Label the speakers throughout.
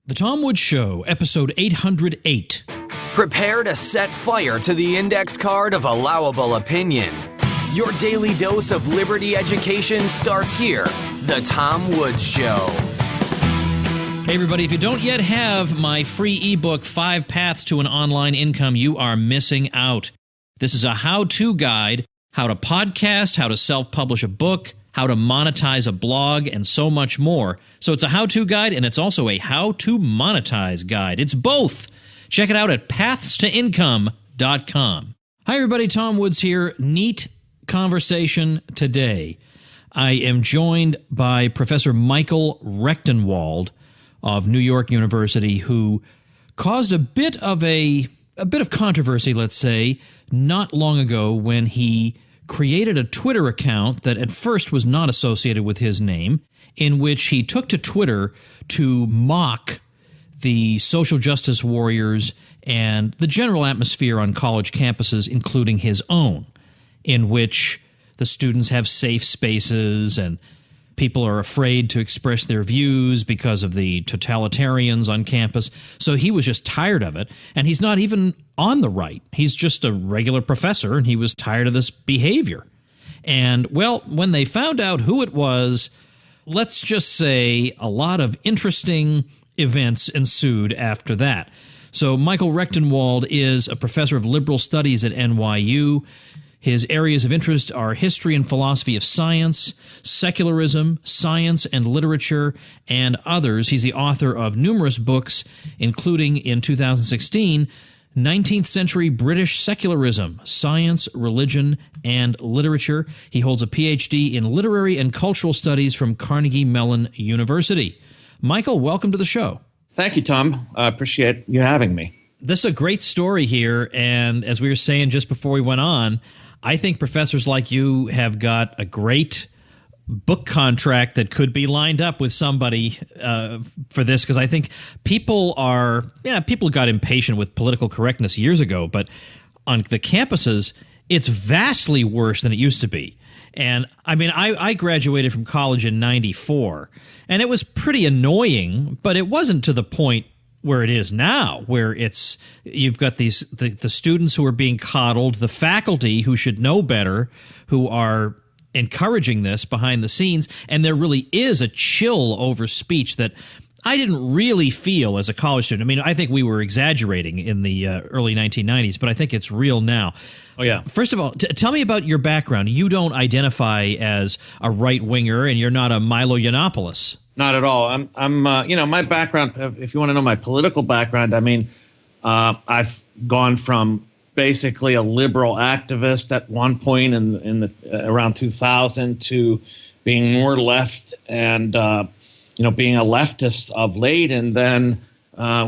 Speaker 1: The Tom Woods Show, episode 808.
Speaker 2: Prepare to set fire to the index card of allowable opinion. Your daily dose of liberty education starts here. The Tom Woods Show.
Speaker 1: Hey, everybody, if you don't yet have my free ebook, 5 Paths to an Online Income, you are missing out. This is a how-to guide, how to podcast, how to self-publish a book, how to monetize a blog, and so much more. So it's a how-to guide, and it's also a how-to-monetize guide. It's both. Check it out at pathstoincome.com. Hi, everybody. Tom Woods here. Neat conversation today. I am joined by Professor Michael Rechtenwald of New York University, who caused a bit of controversy, let's say, not long ago when he created a Twitter account that at first was not associated with his name, in which he took to Twitter to mock the social justice warriors and the general atmosphere on college campuses, including his own, in which the students have safe spaces and people are afraid to express their views because of the totalitarians on campus. So he was just tired of it. And he's not even on the right. He's just a regular professor, and he was tired of this behavior. And, well, when they found out who it was, let's just say a lot of interesting events ensued after that. So Michael Rechtenwald is a professor of liberal studies at NYU. His areas of interest are history and philosophy of science, secularism, science and literature, and others. He's the author of numerous books, including in 2016, 19th Century British Secularism, Science, Religion, and Literature. He holds a PhD in Literary and Cultural Studies from Carnegie Mellon University. Michael, welcome to the show.
Speaker 3: Thank you, Tom. I appreciate you having me.
Speaker 1: This is a great story here, and as we were saying just before we went on, I think professors like you have got a great book contract that could be lined up with somebody for this, because I think people got impatient with political correctness years ago, but on the campuses, it's vastly worse than it used to be. And I mean, I graduated from college in '94, and it was pretty annoying, but it wasn't to the point where it is now, where you've got the students who are being coddled, the faculty who should know better, who are encouraging this behind the scenes, and there really is a chill over speech that I didn't really feel as a college student. I mean, I think we were exaggerating in the early 1990s, but I think it's real now.
Speaker 3: Oh, yeah.
Speaker 1: First of all, tell me about your background. You don't identify as a right-winger, and you're not a Milo Yiannopoulos.
Speaker 3: Not at all. I'm my background, if you want to know my political background, I mean, I've gone from basically a liberal activist at one point in the around 2000 to being more left and, being a leftist of late. And then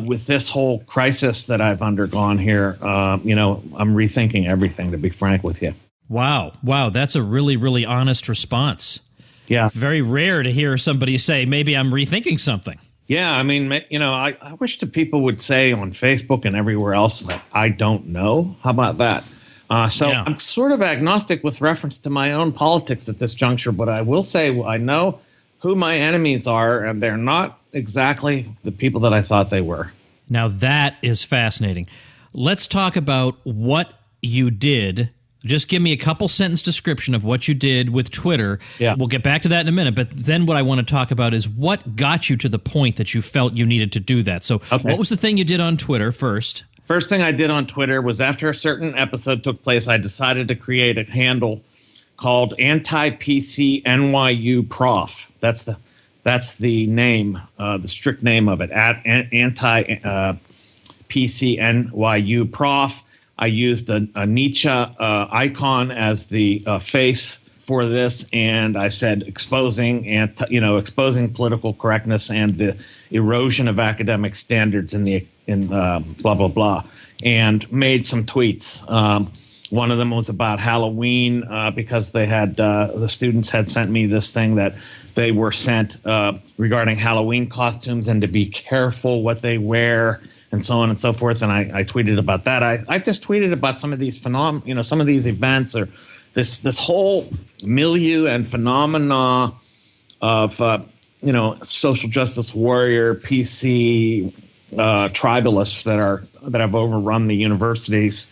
Speaker 3: with this whole crisis that I've undergone here, I'm rethinking everything, to be frank with you.
Speaker 1: Wow. That's a really, really honest response.
Speaker 3: Yeah.
Speaker 1: Very rare to hear somebody say, maybe I'm rethinking something.
Speaker 3: Yeah. I mean, I wish that people would say on Facebook and everywhere else that I don't know. How about that? Yeah. I'm sort of agnostic with reference to my own politics at this juncture, but I will say I know who my enemies are, and they're not exactly the people that I thought they were.
Speaker 1: Now, that is fascinating. Let's talk about what you did. Just give me a couple sentence description of what you did with Twitter.
Speaker 3: Yeah.
Speaker 1: We'll get back to that in a minute. But then what I want to talk about is what got you to the point that you felt you needed to do that. So What was the thing you did on Twitter first?
Speaker 3: First thing I did on Twitter was, after a certain episode took place, I decided to create a handle called Anti-PC NYU Prof. That's the name, the strict name of it, at Anti-PC NYU Prof. I used a Nietzsche icon as the face for this, and I said exposing political correctness and the erosion of academic standards in blah blah blah, and made some tweets. One of them was about Halloween because they had the students had sent me this thing that they were sent regarding Halloween costumes and to be careful what they wear, and so on and so forth. And I tweeted about that. I just tweeted about some of these some of these events, or this whole milieu and phenomena of social justice warrior, PC, tribalists that have overrun the universities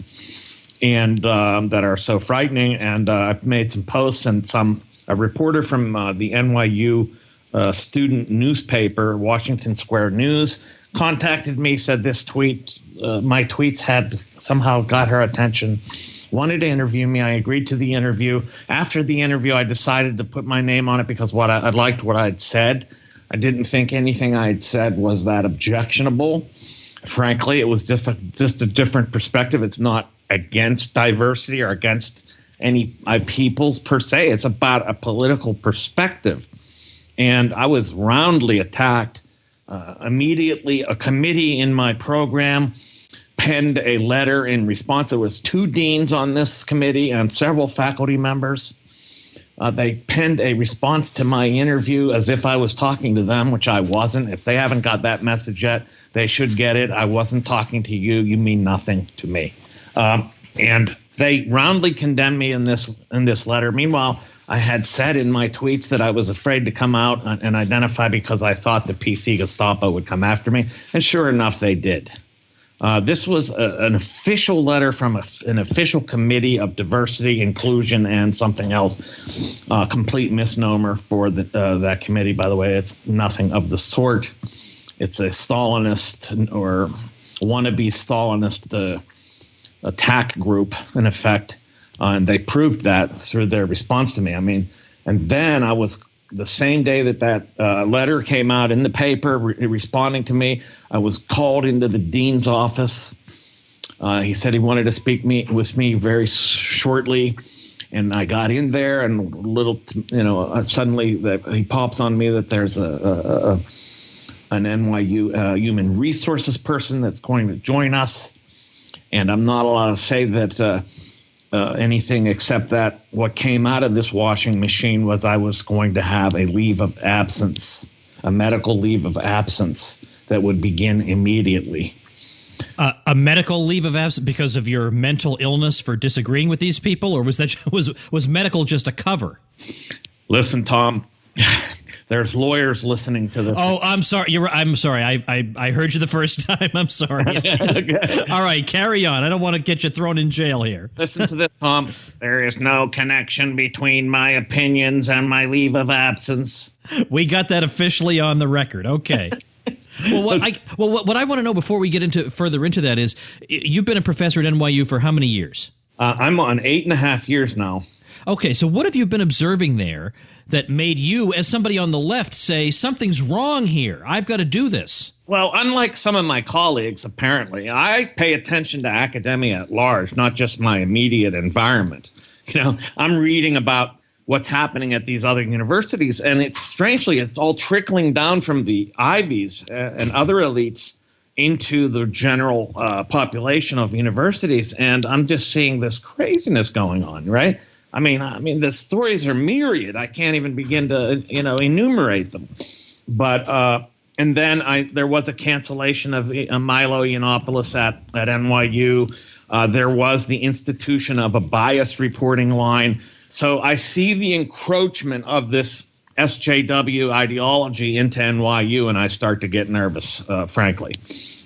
Speaker 3: and that are so frightening. And I've made some posts, and a reporter from the NYU student newspaper, Washington Square News, contacted me, said this tweet, my tweets had somehow got her attention, wanted to interview me. I agreed to the interview. After the interview, I decided to put my name on it because I liked what I'd said. I didn't think anything I'd said was that objectionable. Frankly, it was just a different perspective. It's not against diversity or against any peoples per se. It's about a political perspective. And I was roundly attacked. Immediately, a committee in my program penned a letter in response. There was 2 deans on this committee and several faculty members. They penned a response to my interview as if I was talking to them, which I wasn't. If they haven't got that message yet, they should get it. I wasn't talking to you. You mean nothing to me. And they roundly condemned me in this letter. Meanwhile, I had said in my tweets that I was afraid to come out and identify because I thought the PC Gestapo would come after me. And sure enough, they did. This was an official letter from an official committee of diversity, inclusion, and something else. Complete misnomer for that committee, by the way. It's nothing of the sort. It's a Stalinist or wannabe Stalinist attack group, in effect. And they proved that through their response to me. I mean, and then I was the same day that letter came out in the paper responding to me, I was called into the dean's office. He said he wanted to speak with me very shortly. And I got in there and suddenly he pops on me that there's an NYU human resources person that's going to join us. And I'm not allowed to say that anything except that what came out of this washing machine was I was going to have a leave of absence, a medical leave of absence that would begin immediately.
Speaker 1: A medical leave of absence because of your mental illness for disagreeing with these people, or was medical just a cover?
Speaker 3: Listen, Tom. There's lawyers listening to this.
Speaker 1: Oh, I'm sorry. I'm sorry. I heard you the first time. I'm sorry.
Speaker 3: Okay.
Speaker 1: All right, carry on. I don't want to get you thrown in jail here.
Speaker 3: Listen to this, Tom. There is no connection between my opinions and my leave of absence.
Speaker 1: We got that officially on the record. Okay. What I want to know before we get further into that is, you've been a professor at NYU for how many years?
Speaker 3: I'm on 8.5 years now.
Speaker 1: Okay, so what have you been observing there that made you, as somebody on the left, say something's wrong here? I've got to do this.
Speaker 3: Well, unlike some of my colleagues, apparently, I pay attention to academia at large, not just my immediate environment. I'm reading about what's happening at these other universities, and it's all trickling down from the Ivies and other elites into the general population of universities, and I'm just seeing this craziness going on, right? I mean, the stories are myriad. I can't even begin to, enumerate them. But and then there was a cancellation of Milo Yiannopoulos at NYU. There was the institution of a bias reporting line. So I see the encroachment of this SJW ideology into NYU, and I start to get nervous, frankly.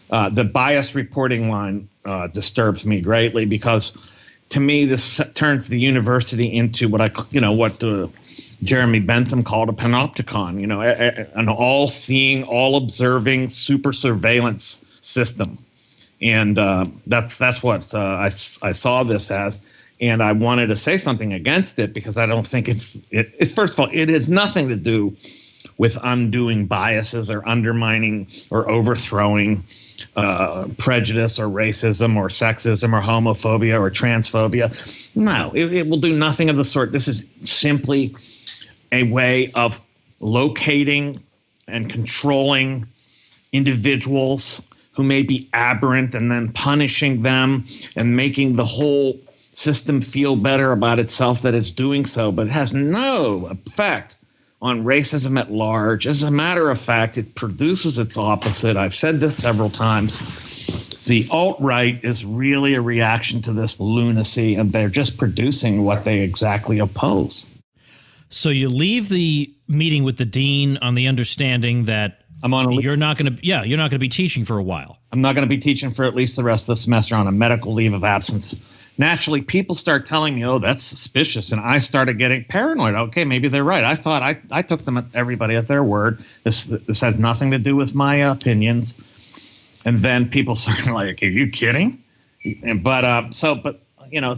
Speaker 3: The bias reporting line disturbs me greatly because, to me, this turns the university into what Jeremy Bentham called a panopticon, an all-seeing, all-observing super surveillance system. And that's what I saw this as. And I wanted to say something against it because I don't think it's first of all, it has nothing to do with undoing biases or undermining or overthrowing prejudice or racism or sexism or homophobia or transphobia. No, it will do nothing of the sort. This is simply a way of locating and controlling individuals who may be aberrant and then punishing them and making the whole system feel better about itself that it's doing so, but it has no effect on racism at large. As a matter of fact, it produces its opposite. I've said this several times. The alt-right is really a reaction to this lunacy, and they're just producing what they exactly oppose.
Speaker 1: So you leave the meeting with the dean on the understanding that you're not going to be teaching for a while.
Speaker 3: I'm not going to be teaching for at least the rest of the semester on a medical leave of absence. Naturally, people start telling me, oh, that's suspicious. And I started getting paranoid. Okay, maybe they're right. I thought I took everybody at their word. This has nothing to do with my opinions. And then people started like, are you kidding? But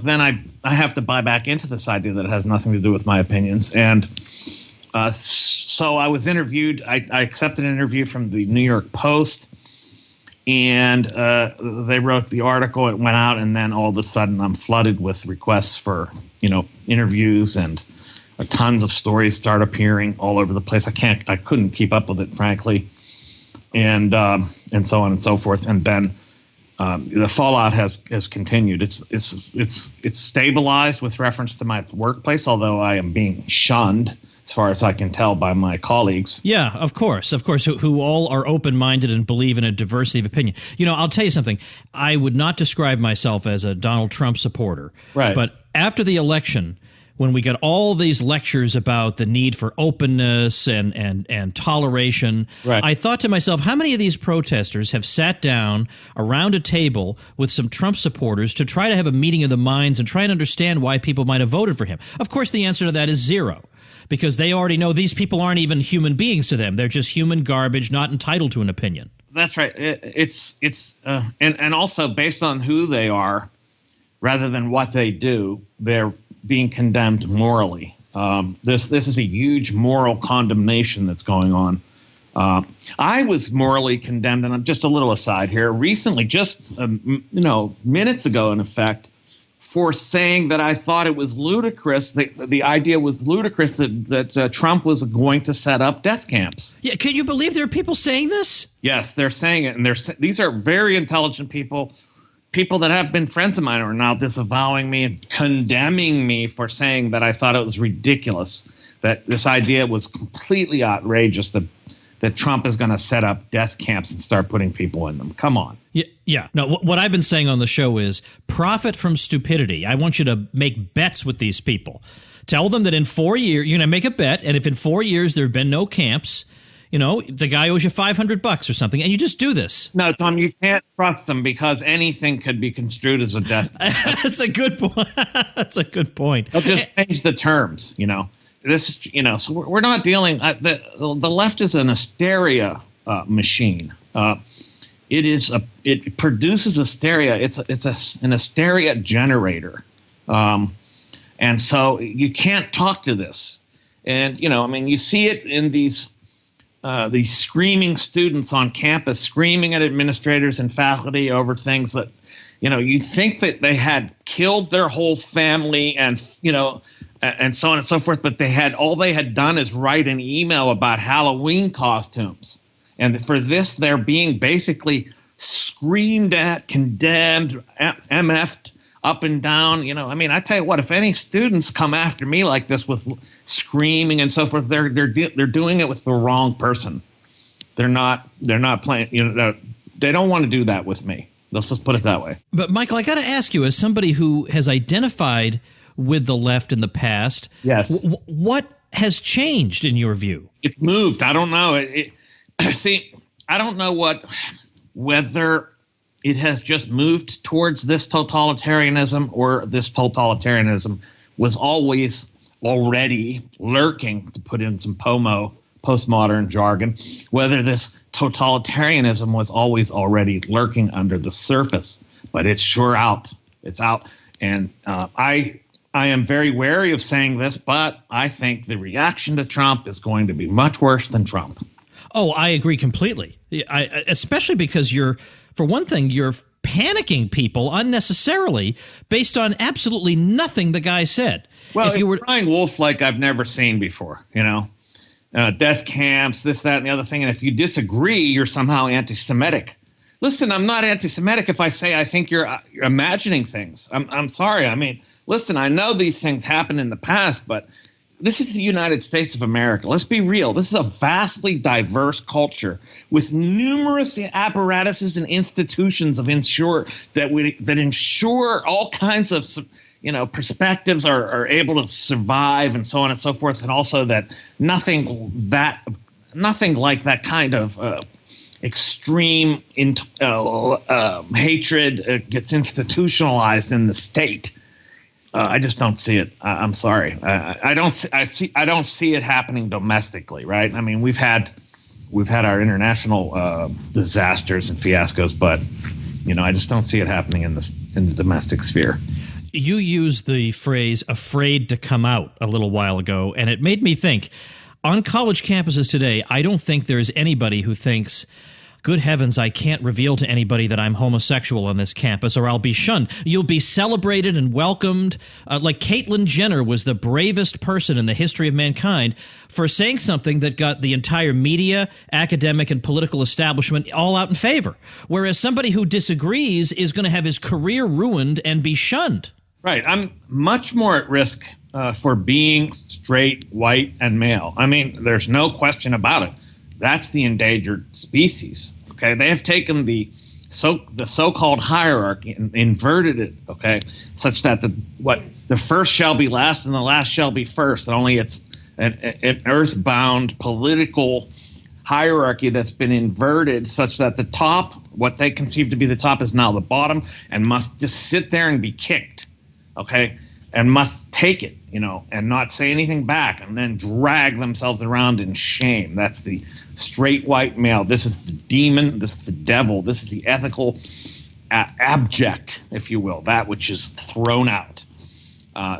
Speaker 3: then I have to buy back into this idea that it has nothing to do with my opinions. And so I was interviewed. I accepted an interview from the New York Post. And they wrote the article. It went out, and then all of a sudden, I'm flooded with requests for, interviews, and tons of stories start appearing all over the place. I couldn't keep up with it, frankly, and so on and so forth. And then the fallout has continued. It's stabilized with reference to my workplace, although I am being shunned, as far as I can tell, by my colleagues.
Speaker 1: Yeah, of course, who all are open-minded and believe in a diversity of opinion. I'll tell you something. I would not describe myself as a Donald Trump supporter.
Speaker 3: Right.
Speaker 1: But after the election, when we got all these lectures about the need for openness and toleration,
Speaker 3: right,
Speaker 1: I thought to myself, how many of these protesters have sat down around a table with some Trump supporters to try to have a meeting of the minds and try and understand why people might have voted for him? Of course, the answer to that is zero. Because they already know these people aren't even human beings to them. They're just human garbage, not entitled to an opinion.
Speaker 3: That's right. And also based on who they are, rather than what they do, they're being condemned morally. This is a huge moral condemnation that's going on. I was morally condemned, and just a little aside here, recently, just minutes ago, in effect, for saying that I thought it was ludicrous. The idea was ludicrous that Trump was going to set up death camps.
Speaker 1: Yeah, can you believe there are people saying this?
Speaker 3: Yes, they're saying it, and these are very intelligent people that have been friends of mine are now disavowing me and condemning me for saying that I thought it was ridiculous, that this idea was completely outrageous, that Trump is going to set up death camps and start putting people in them. Come on.
Speaker 1: Yeah. No, what I've been saying on the show is profit from stupidity. I want you to make bets with these people. Tell them that in 4 years, you're going to make a bet, and if in 4 years there have been no camps, the guy owes you $500 or something, and you just do this.
Speaker 3: No, Tom, you can't trust them because anything could be construed as a death.
Speaker 1: That's a good point. That's a good point.
Speaker 3: They'll just change the terms, This, so we're not dealing. The left is an hysteria machine. It produces hysteria. It's an hysteria generator, and so you can't talk to this. And you see it in these screaming students on campus, screaming at administrators and faculty over things that, you think that they had killed their whole family and and so on and so forth, but they had done is write an email about Halloween costumes. And for this, they're being basically screamed at, condemned, MF'd up and down. I tell you what, if any students come after me like this with screaming and so forth, they're doing it with the wrong person. They're not playing, they don't want to do that with me. Let's just put it that way.
Speaker 1: But Michael, I got to ask you, as somebody who has identified with the left in the past,
Speaker 3: yes,
Speaker 1: what has changed in your view?
Speaker 3: It's moved. I don't know. See, I don't know whether it has just moved towards this totalitarianism, or this totalitarianism was always already lurking, to put in some postmodern jargon, whether this totalitarianism was always already lurking under the surface. But it's sure out. It's out. And I am very wary of saying this, but I think the reaction to Trump is going to be much worse than Trump.
Speaker 1: Oh, I agree completely. Especially because for one thing, you're panicking people unnecessarily based on absolutely nothing the guy said.
Speaker 3: Well, it's crying wolf like I've never seen before, death camps, this, that, and the other thing. And if you disagree, you're somehow anti-Semitic. Listen, I'm not anti-Semitic if I say I think you're imagining things. I'm sorry. Listen, I know these things happened in the past, but this is the United States of America. Let's be real. This is a vastly diverse culture with numerous apparatuses and institutions that ensure all kinds of perspectives are able to survive and so on and so forth, and also that nothing like that kind of extreme hatred gets institutionalized in the state. I just don't see it. I'm sorry. I don't see it happening domestically, right? I mean, we've had our international disasters and fiascos, but I just don't see it happening in the domestic sphere.
Speaker 1: You used the phrase "afraid to come out" a little while ago, and it made me think. On college campuses today, I don't think there is anybody who thinks, good heavens, I can't reveal to anybody that I'm homosexual on this campus or I'll be shunned. You'll be celebrated and welcomed. Like Caitlyn Jenner was the bravest person in the history of mankind for saying something that got the entire media, academic, and political establishment all out in favor. Whereas somebody who disagrees is going to have his career ruined and be shunned.
Speaker 3: Right. I'm much more at risk for being straight, white, and male. I mean, there's no question about it. That's the endangered species. Okay, they have taken the so-called hierarchy and inverted it. Okay, such that the first shall be last and the last shall be first. And only it's an earthbound political hierarchy that's been inverted, such that the top, what they conceive to be the top, is now the bottom and must just sit there and be kicked. Okay, and must take it, and not say anything back, and then drag themselves around in shame. That's the straight white male. This is the demon. This is the devil. This is the ethical abject, if you will, that which is thrown out.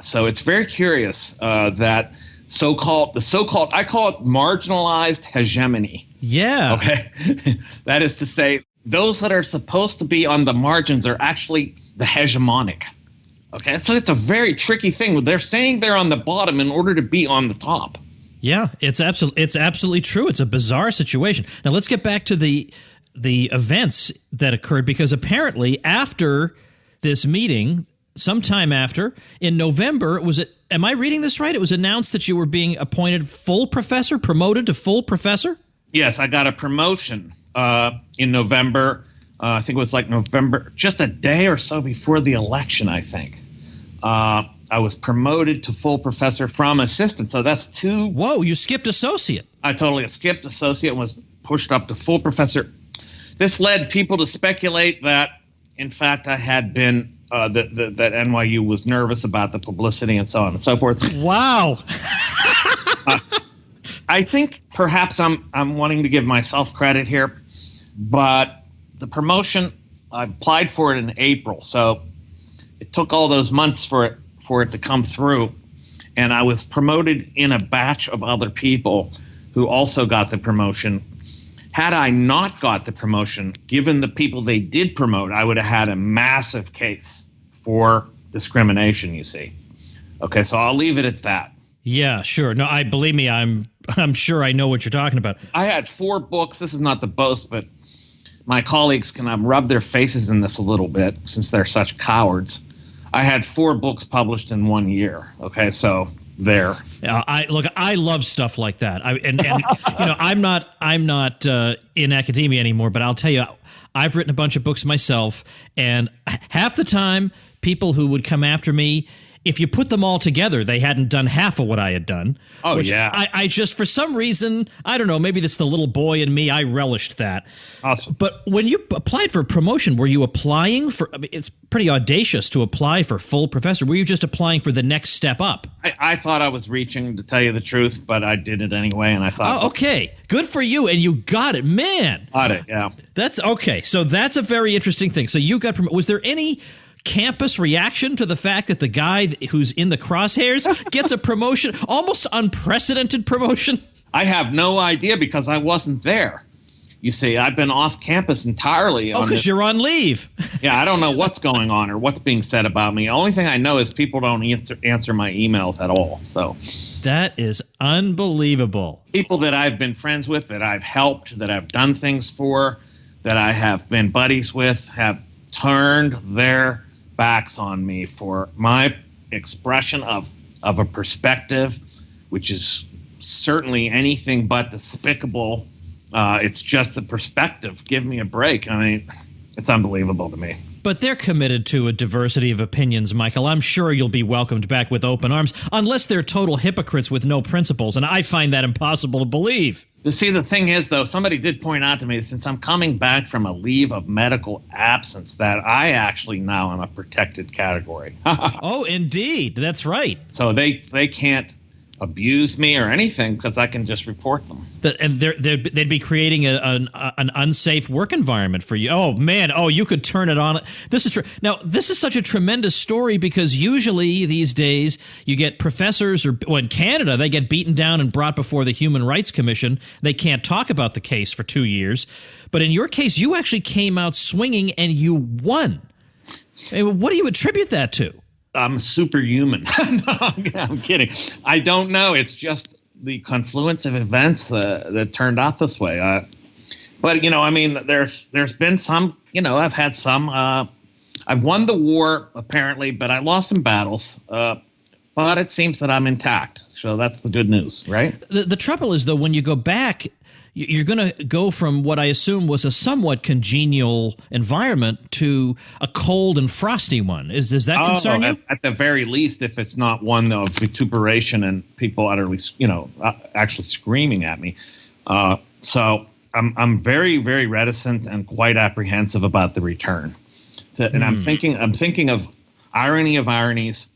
Speaker 3: So it's very curious that so-called, I call it marginalized hegemony.
Speaker 1: Yeah.
Speaker 3: Okay. That is to say, those that are supposed to be on the margins are actually the hegemonic. Okay, so it's a very tricky thing. They're saying they're on the bottom in order to be on the top.
Speaker 1: Yeah, it's absolutely true. It's a bizarre situation. Now let's get back to the events that occurred, because apparently after this meeting, sometime after, in November, am I reading this right? It was announced that you were being appointed full professor, promoted to full professor?
Speaker 3: Yes, I got a promotion in November. I think it was like November, just a day or so before the election, I think. I was promoted to full professor from assistant. So that's two.
Speaker 1: Whoa, you skipped associate.
Speaker 3: I totally skipped associate and was pushed up to full professor. This led people to speculate that, in fact, I had been, that NYU was nervous about the publicity and so on and so forth.
Speaker 1: Wow.
Speaker 3: I think perhaps I'm wanting to give myself credit here, but the promotion, I applied for it in April, so it took all those months for it to come through, and I was promoted in a batch of other people who also got the promotion. Had I not got the promotion, given the people they did promote, I would have had a massive case for discrimination, you see. Okay, so I'll leave it at that.
Speaker 1: Yeah, sure. No, believe me, I'm sure I know what you're talking about.
Speaker 3: I had 4 books. This is not the boast, but my colleagues can rub their faces in this a little bit since they're such cowards. I had 4 books published in 1 year. Okay, so there.
Speaker 1: I love stuff like that. I'm not in academia anymore, but I'll tell you, I've written a bunch of books myself, and half the time, people who would come after me, if you put them all together, they hadn't done half of what I had done.
Speaker 3: Oh, yeah.
Speaker 1: I just, for some reason, I don't know, maybe that's the little boy in me, I relished that.
Speaker 3: Awesome.
Speaker 1: But when you applied for promotion, were you applying for, it's pretty audacious to apply for full professor. Were you just applying for the next step up?
Speaker 3: I thought I was reaching, to tell you the truth, but I did it anyway, and I thought...
Speaker 1: Oh, okay. Good for you, and you got it. Man.
Speaker 3: Got it, yeah.
Speaker 1: That's, okay, so that's a very interesting thing. So you got promoted. Was there any campus reaction to the fact that the guy who's in the crosshairs gets a promotion, almost unprecedented promotion?
Speaker 3: I have no idea because I wasn't there. You see, I've been off campus entirely.
Speaker 1: Oh, because you're on leave.
Speaker 3: Yeah, I don't know what's going on or what's being said about me. The only thing I know is people don't answer my emails at all. So
Speaker 1: that is unbelievable.
Speaker 3: People that I've been friends with, that I've helped, that I've done things for, that I have been buddies with, have turned their backs on me for my expression of a perspective, which is certainly anything but despicable. It's just a perspective. Give me a break. I mean, it's unbelievable to me.
Speaker 1: But they're committed to a diversity of opinions, Michael. I'm sure you'll be welcomed back with open arms, unless they're total hypocrites with no principles, and I find that impossible to believe.
Speaker 3: You see, the thing is, though, somebody did point out to me, since I'm coming back from a leave of medical absence, that I actually now am a protected category.
Speaker 1: Oh, indeed. That's right.
Speaker 3: So they can't abuse me or anything because I can just report them.
Speaker 1: And they'd be creating an unsafe work environment for you. Oh, man. Oh, you could turn it on. This is true. Now, this is such a tremendous story because usually these days you get professors, or in Canada, they get beaten down and brought before the Human Rights Commission. They can't talk about the case for 2 years. But in your case, you actually came out swinging and you won. I mean, what do you attribute that to?
Speaker 3: I'm superhuman. No, I'm kidding. I don't know. It's just the confluence of events that turned out this way. But, I mean, there's been some, I've had some. I've won the war, apparently, but I lost some battles. But it seems that I'm intact. So that's the good news, right?
Speaker 1: The trouble is, though, when you go back, you're going to go from what I assume was a somewhat congenial environment to a cold and frosty one. Does that concern you?
Speaker 3: At the very least, if it's not one of vituperation and people utterly, actually screaming at me. So I'm very, very reticent and quite apprehensive about the return. And I'm thinking of irony of ironies.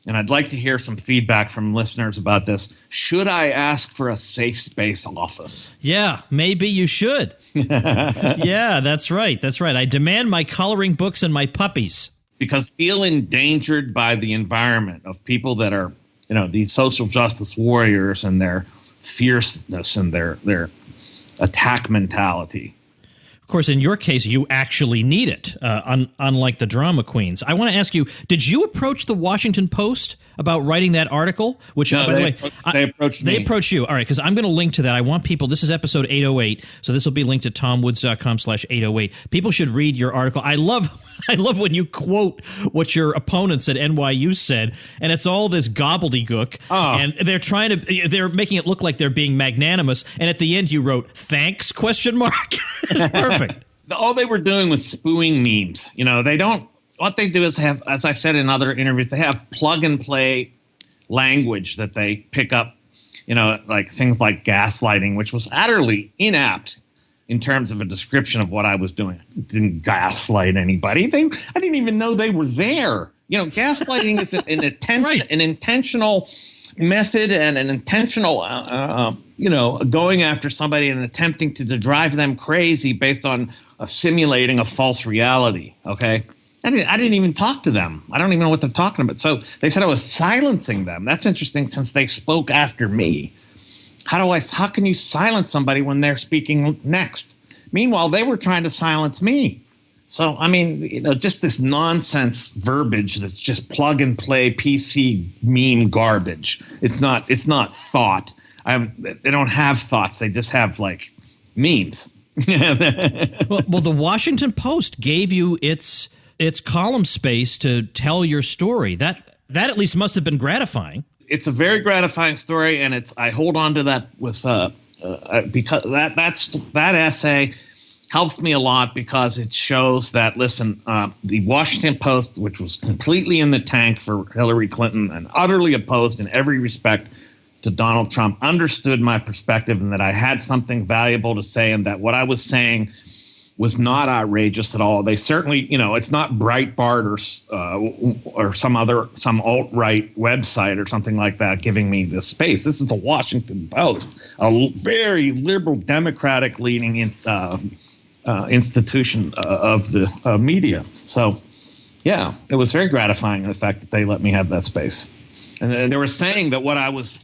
Speaker 3: And I'd like to hear some feedback from listeners about this. Should I ask for a safe space office?
Speaker 1: Yeah, maybe you should. Yeah, that's right. That's right. I demand my coloring books and my puppies.
Speaker 3: Because feel endangered by the environment of people that are, these social justice warriors and their fierceness and their attack mentality.
Speaker 1: Of course, in your case, you actually need it, unlike the drama queens. I want to ask you, did you approach the Washington Post about writing that article? Which,
Speaker 3: no,
Speaker 1: by the way,
Speaker 3: they approached me.
Speaker 1: They approached you. All right, because I'm going to link to that. I want people, this is episode 808, so this will be linked to tomwoods.com/808. People should read your article. I love when you quote what your opponents at NYU said, and it's all this gobbledygook, and they're making it look like they're being magnanimous, and at the end you wrote, thanks, ? Perfect.
Speaker 3: All they were doing was spewing memes. What they do is have, as I've said in other interviews, they have plug and play language that they pick up, like things like gaslighting, which was utterly inapt in terms of a description of what I was doing. I didn't gaslight anybody. I didn't even know they were there. Gaslighting is an intentional method and an intentional, going after somebody and attempting to drive them crazy based on simulating a false reality. Okay. I didn't even talk to them. I don't even know what they're talking about. So they said I was silencing them. That's interesting since they spoke after me. How can you silence somebody when they're speaking next? Meanwhile, they were trying to silence me. So, I mean, just this nonsense verbiage that's just plug and play PC meme garbage. It's not thought. They don't have thoughts. They just have like memes.
Speaker 1: well, the Washington Post gave you its column space to tell your story. That at least must have been gratifying.
Speaker 3: It's a very gratifying story, and I hold on to that with because that essay helps me a lot because it shows that, listen, the Washington Post, which was completely in the tank for Hillary Clinton and utterly opposed in every respect to Donald Trump, understood my perspective and that I had something valuable to say and that what I was saying was not outrageous at all. They certainly, it's not Breitbart or some alt-right website or something like that giving me this space. This is the Washington Post, a very liberal, democratic-leaning institution of the media. So, yeah, it was very gratifying the fact that they let me have that space. And they were saying that what I was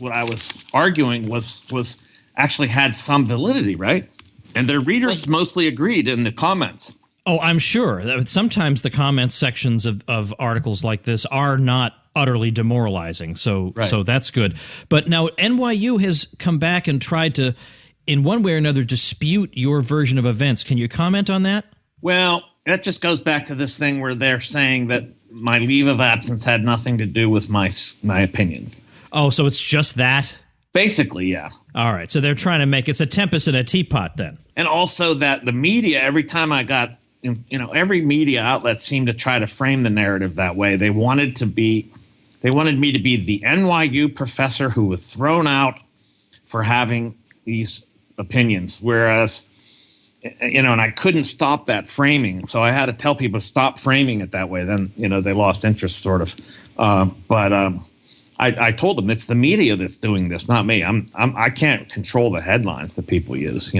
Speaker 3: arguing was actually had some validity, right? And their readers mostly agreed in the comments.
Speaker 1: Oh, I'm sure. Sometimes the comments sections of articles like this are not utterly demoralizing. So that's good. But now NYU has come back and tried to, in one way or another, dispute your version of events. Can you comment on that?
Speaker 3: Well, that just goes back to this thing where they're saying that my leave of absence had nothing to do with my opinions.
Speaker 1: Oh, so it's just that?
Speaker 3: Basically, yeah.
Speaker 1: All right. So they're trying to make it's a tempest in a teapot then.
Speaker 3: And also that the media, every time I got every media outlet seemed to try to frame the narrative that way. They wanted me to be the NYU professor who was thrown out for having these opinions, whereas, and I couldn't stop that framing. So I had to tell people to stop framing it that way. Then, they lost interest sort of. I told them it's the media that's doing this, not me. I can't control the headlines that people use,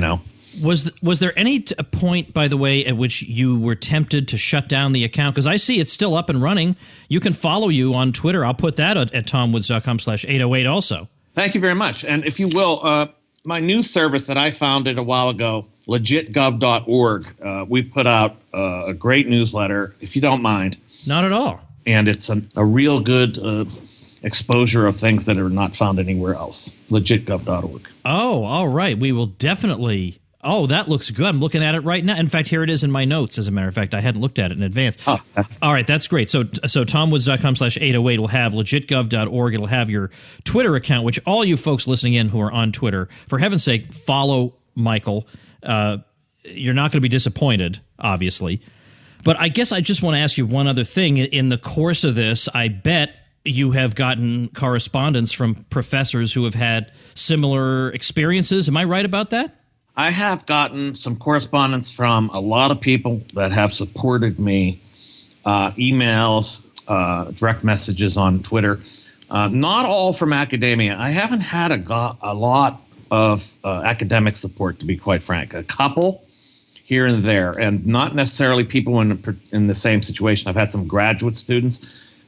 Speaker 1: Was there any point, by the way, at which you were tempted to shut down the account? Because I see it's still up and running. You can follow you on Twitter. I'll put that at tomwoods.com/808 also.
Speaker 3: Thank you very much. And if you will, my news service that I founded a while ago, legitgov.org, we put out a great newsletter, if you don't mind.
Speaker 1: Not at all.
Speaker 3: And it's a real good exposure of things that are not found anywhere else. Legitgov.org.
Speaker 1: Oh, all right. We will definitely. Oh, that looks good. I'm looking at it right now. In fact, here it is in my notes, as a matter of fact. I hadn't looked at it in advance.
Speaker 3: Oh.
Speaker 1: All right, that's great. So tomwoods.com/808 will have legitgov.org. It'll have your Twitter account, which all you folks listening in who are on Twitter, for heaven's sake, follow Michael. You're not going to be disappointed, obviously. But I guess I just want to ask you one other thing. In the course of this, I bet you have gotten correspondence from professors who have had similar experiences. Am I right about that?
Speaker 3: I have gotten some correspondence from a lot of people that have supported me, emails, direct messages on Twitter, not all from academia. I haven't had a lot of academic support, to be quite frank. A couple here and there, and not necessarily people in the same situation. I've had some graduate students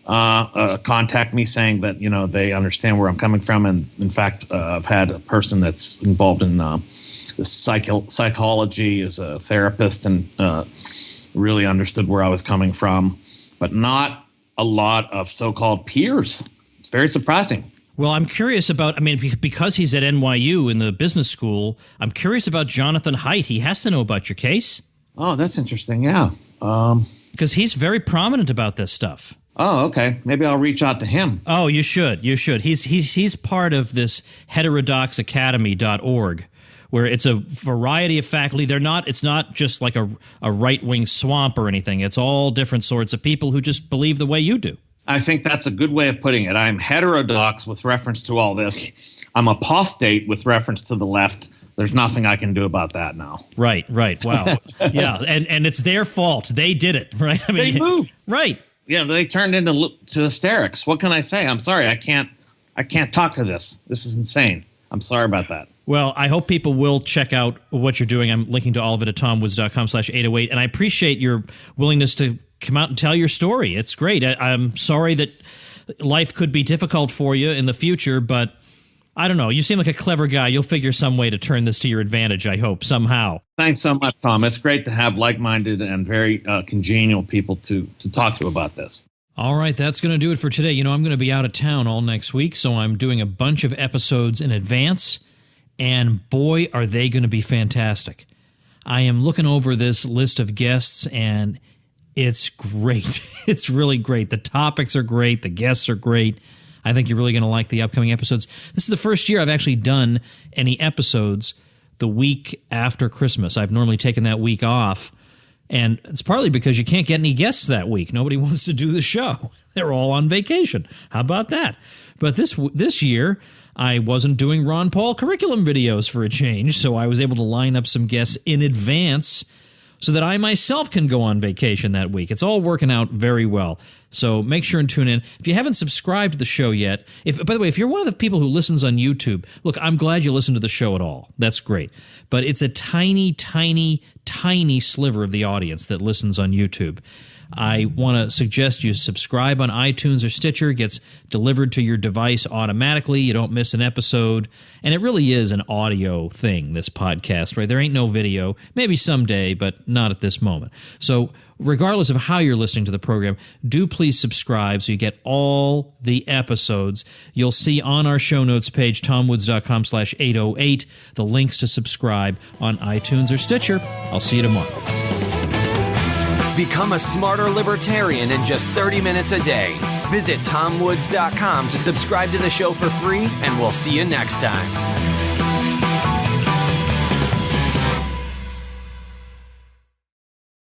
Speaker 3: contact me saying that, they understand where I'm coming from. And in fact, I've had a person that's involved in psychology as a therapist and really understood where I was coming from, but not a lot of so-called peers. It's very surprising.
Speaker 1: Well, I'm curious about, because he's at NYU in the business school, I'm curious about Jonathan Haidt. He has to know about your case.
Speaker 3: Oh, that's interesting. Yeah.
Speaker 1: Because he's very prominent about this stuff.
Speaker 3: Oh, okay. Maybe I'll reach out to him.
Speaker 1: Oh, you should. You should. He's part of this heterodoxacademy.org, where it's a variety of faculty. It's not just like a right-wing swamp or anything. It's all different sorts of people who just believe the way you do.
Speaker 3: I think that's a good way of putting it. I'm heterodox with reference to all this. I'm apostate with reference to the left. There's nothing I can do about that now.
Speaker 1: Right. Wow. Yeah, and it's their fault. They did it, right?
Speaker 3: They moved.
Speaker 1: Right.
Speaker 3: Yeah, they turned into hysterics. What can I say? I'm sorry. I can't talk to this. This is insane. I'm sorry about that.
Speaker 1: Well, I hope people will check out what you're doing. I'm linking to all of it at tomwoods.com/808. And I appreciate your willingness to come out and tell your story. It's great. I'm sorry that life could be difficult for you in the future, but I don't know. You seem like a clever guy. You'll figure some way to turn this to your advantage, I hope, somehow.
Speaker 3: Thanks so much, Tom. It's great to have like-minded and very congenial people to talk to about this.
Speaker 1: All right, that's going to do it for today. I'm going to be out of town all next week, so I'm doing a bunch of episodes in advance, and boy, are they going to be fantastic. I am looking over this list of guests, and it's great. It's really great. The topics are great. The guests are great. I think you're really going to like the upcoming episodes. This is the first year I've actually done any episodes the week after Christmas. I've normally taken that week off, and it's partly because you can't get any guests that week. Nobody wants to do the show. They're all on vacation. How about that? But this year, I wasn't doing Ron Paul curriculum videos for a change, so I was able to line up some guests in advance so that I myself can go on vacation that week. It's all working out very well. So make sure and tune in. If you haven't subscribed to the show yet, by the way, if you're one of the people who listens on YouTube, look, I'm glad you listen to the show at all. That's great. But it's a tiny, tiny, tiny sliver of the audience that listens on YouTube. I want to suggest you subscribe on iTunes or Stitcher. It gets delivered to your device automatically. You don't miss an episode. And it really is an audio thing, this podcast, right? There ain't no video. Maybe someday, but not at this moment. So regardless of how you're listening to the program, do please subscribe so you get all the episodes. You'll see on our show notes page, tomwoods.com/808, the links to subscribe on iTunes or Stitcher. I'll see you tomorrow.
Speaker 2: Become a smarter libertarian in just 30 minutes a day. Visit tomwoods.com to subscribe to the show for free, and we'll see you next time.